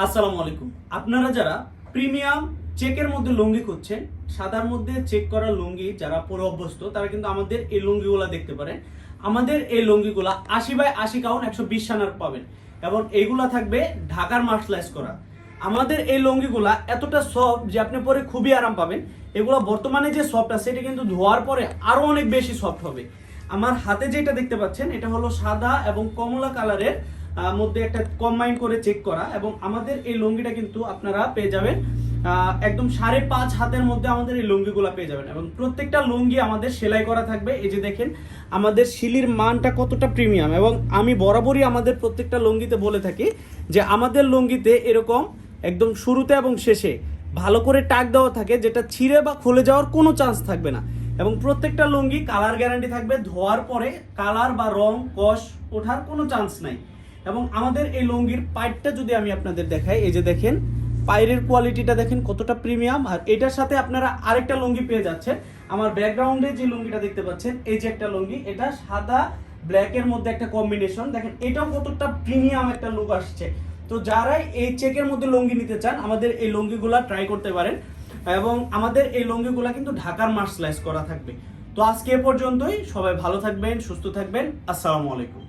আসসালামু আলাইকুম। আপনারা যারা প্রিমিয়াম চেকের মধ্যে লুঙ্গি খুঁজছেন, সাদার মধ্যে চেক করা লুঙ্গি যারা পরে অভ্যস্ত তারা কিন্তু আমাদের এই লুঙ্গিগুলা দেখতে পারেন। আমাদের এই লুঙ্গিগুলা 80/80 কাউন্ট 120 সানার পাবেন এবং এইগুলা থাকবে ঢাকার মার্শালাইজ করা। আমাদের এই লুঙ্গিগুলা এতটা সফট যে আপনি পরে খুবই আরাম পাবেন। এগুলো বর্তমানে যে সফট আছে এটা কিন্তু ধোয়ার পরে আরো অনেক বেশি সফট হবে। আমার হাতে যেটা দেখতে পাচ্ছেন এটা হলো সাদা এবং কমলা কালারের মধ্যে একটা কম্বাইন করে চেক করা, এবং আমাদের এই লুঙ্গিটা কিন্তু আপনারা পেয়ে যাবেন একদম 5.5 হাতের মধ্যে আমাদের এই লুঙ্গিগুলো পেয়ে যাবেন, এবং প্রত্যেকটা লুঙ্গি আমাদের সেলাই করা থাকবে। এই যে দেখেন আমাদের শিলির মানটা কতটা প্রিমিয়াম, এবং আমি বরাবরই আমাদের প্রত্যেকটা লুঙ্গিতে বলে থাকি যে আমাদের লুঙ্গিতে এরকম একদম শুরুতে এবং শেষে ভালো করে টাক দেওয়া থাকে, যেটা ছিঁড়ে বা খুলে যাওয়ার কোনো চান্স থাকবে না। এবং প্রত্যেকটা লুঙ্গি কালার গ্যারান্টি থাকবে, ধোয়ার পরে কালার বা রং কষ ওঠার কোনো চান্স নাই। এবং আমাদের এই লুঙ্গির পাইপটা যদি আমি আপনাদের দেখাই, এই যে দেখেন পাইরের কোয়ালিটিটা দেখেন কতটা প্রিমিয়াম। আর এটার সাথে আপনারা আরেকটা লুঙ্গি পেয়ে যাচ্ছেন। আমার ব্যাকগ্রাউন্ডে যে লুঙ্গিটা দেখতে পাচ্ছেন এই যে একটা লুঙ্গি, এটা সাদা ব্ল্যাকের মধ্যে একটা কম্বিনেশন, দেখেন এটাও কতটা প্রিমিয়াম একটা লুক আসছে। তো যারাই এই চেকের মধ্যে লুঙ্গি নিতে চান আমাদের এই লুঙ্গিগুলা ট্রাই করতে পারেন, এবং আমাদের এই লুঙ্গিগুলা কিন্তু ঢাকার মার্শালাইজ করা থাকবে। তো আজকে এ পর্যন্তই, সবাই ভালো থাকবেন, সুস্থ থাকবেন। আসসালামু আলাইকুম।